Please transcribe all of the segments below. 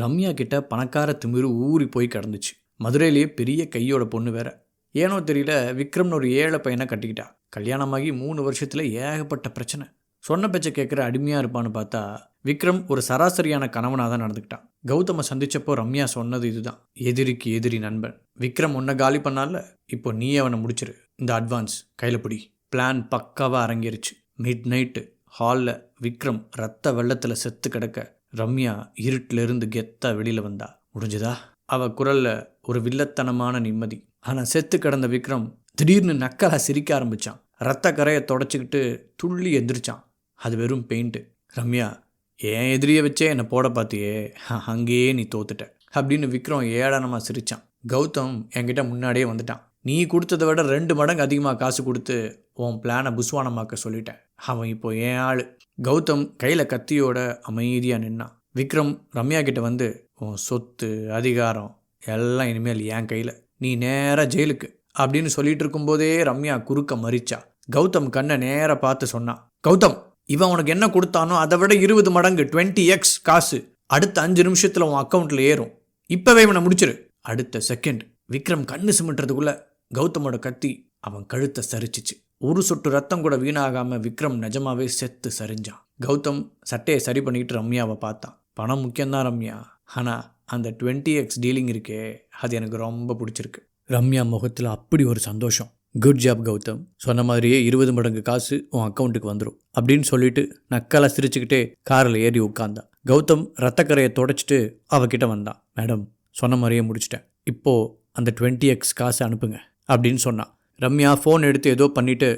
ரம்யா கிட்ட பணக்கார திமிரு ஊறி போய் கிடந்துச்சு. மதுரையிலேயே பெரிய கையோட பொண்ணு வேற. ஏனோ தெரியல, விக்ரம்னு ஒரு ஏழை பையனை கட்டிக்கிட்டா. கல்யாணமாகி 3 வருஷத்தில் ஏகப்பட்ட பிரச்சனை. சொன்ன பேச்சை கேட்குற அடிமையாக இருப்பான்னு பார்த்தா விக்ரம் ஒரு சராசரியான கணவனாக தான் நடந்துக்கிட்டான். கௌதமை சந்திச்சப்போ ரம்யா சொன்னது இதுதான்: எதிரிக்கு எதிரி நண்பன். விக்ரம் உன்னை காலி பண்ணால, இப்போ நீ அவனை முடிச்சிரு. இந்த அட்வான்ஸ் கையில் பிடி. பிளான் பக்காவாக அரங்கேறிச்சு. மிட் நைட்டு ஹாலில் விக்ரம் ரத்த வெள்ளத்தில் செத்து கிடக்க ரம்யா இருட்டிலிருந்து கெத்தா வெளியில் வந்தா. முடிஞ்சதா? அவ குரல்ல ஒரு வில்லத்தனமான நிம்மதி. ஆனால் செத்து கிடந்த விக்ரம் திடீர்னு நக்கலா சிரிக்க ஆரம்பித்தான். ரத்த கரையை தொடச்சிக்கிட்டு துள்ளி எந்திரிச்சான். அது வெறும் பெயிண்ட்டு. ரம்யா, என் எதிரியை வச்சே என்னை போட பார்த்தியே, அங்கேயே நீ தோத்துட்ட அப்படின்னு விக்ரம் ஏளனமாக சிரித்தான். கௌதம் என்கிட்ட முன்னாடியே வந்துட்டான். நீ கொடுத்ததை விட 2 மடங்கு அதிகமாக காசு கொடுத்து உன் பிளானை புஸ்வானமாக்க சொல்லிட்டேன். அவன் இப்போ என் ஆள். கௌதம் கையில் கத்தியோட அமைதியாக நின்னான். விக்ரம் ரம்யா கிட்ட வந்து, உன் சொத்து அதிகாரம் எல்லாம் இனிமேல் என் கையில், நீ நேராக ஜெயிலுக்கு அப்படின்னு சொல்லிட்டு இருக்கும்போதே ரம்யா குறுக்க மறிச்சா. கௌதம் கண்ணை நேராக பார்த்து சொன்னான், கௌதம், இவன் உனக்கு என்ன கொடுத்தானோ அதை விட 20 மடங்கு 20x காசு அடுத்த 5 நிமிஷத்தில் உன் அக்கௌண்ட்டில் ஏறும். இப்போவே இவனை முடிச்சிரு. அடுத்த செகண்ட் விக்ரம் கண்ணு சிமிட்டுறதுக்குள்ள கௌதமோட கத்தி அவன் கழுத்தை சரிச்சிச்சு. ஒரு சொட்டு ரத்தம் கூட வீணாகாமல் விக்ரம் நிஜமாவே செத்து சரிஞ்சான். கௌதம் சட்டையை சரி பண்ணிக்கிட்டு ரம்யாவை பார்த்தான். பணம் முக்கியம்தான் ரம்யா, ஆனால் அந்த 20x டீலிங் இருக்கே, அது எனக்கு ரொம்ப பிடிச்சிருக்கு. ரம்யா முகத்தில் அப்படி ஒரு சந்தோஷம். குட் ஜாப் கௌதம், சொன்ன மாதிரியே 20 மடங்கு காசு உன் அக்கௌண்ட்டுக்கு வந்துடும் அப்படின்னு சொல்லிட்டு நக்கலாக சிரிச்சுக்கிட்டே காரில் ஏறி உட்காந்தா. கௌதம் ரத்தக்கரையை தொடச்சிட்டு அவகிட்ட வந்தான். மேடம், சொன்ன மாதிரியே முடிச்சிட்டேன், இப்போது அந்த 20x காசை அனுப்புங்க அப்படின்னு சொன்னான். ரம்யா ஃபோன் எடுத்து ஏதோ பண்ணிவிட்டு,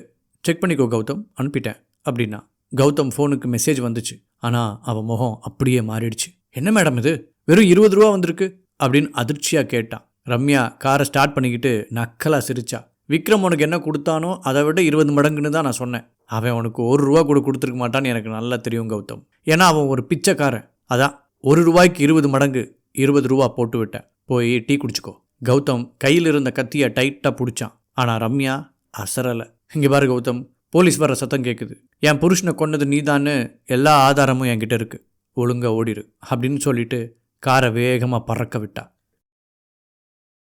செக் பண்ணிக்கோ கௌதம், அனுப்பிட்டேன் அப்படின்னா. கௌதம் ஃபோனுக்கு மெசேஜ் வந்துச்சு. ஆனால் அவன் முகம் அப்படியே மாறிடுச்சு. என்ன மேடம் இது, வெறும் 20 ரூபா வந்திருக்கு அப்படின்னு அதிர்ச்சியாக கேட்டான். ரம்யா காரை ஸ்டார்ட் பண்ணிக்கிட்டு நக்கலாக சிரிச்சா. விக்ரம் உனக்கு என்ன கொடுத்தானோ அதை விட 20 மடங்குன்னு தான் நான் சொன்னேன். அவன் உனக்கு 1 ரூபா கூட கொடுத்துருக்க மாட்டான்னு எனக்கு நல்லா தெரியும் கௌதம். ஏன்னா அவன் ஒரு பிச்சைக்காரன். அதான் 1 ரூபாய்க்கு 20 மடங்கு 20 ரூபா போட்டு விட்டேன். போய் டீ குடிச்சிக்கோ. கௌதம் கையில் இருந்த கத்தியை டைட்டாக பிடிச்சான். ஆனால் ரம்யா அசரலை. இங்கே பாரு கௌதம், போலீஸ் வர சத்தம் கேட்குது. என் புருஷனை கொன்னது நீதான்னு எல்லா ஆதாரமும் என்கிட்ட இருக்குது, ஒழுங்காக ஓடிடு அப்படின்னு சொல்லிட்டு காரை வேகமாக பறக்க விட்டா.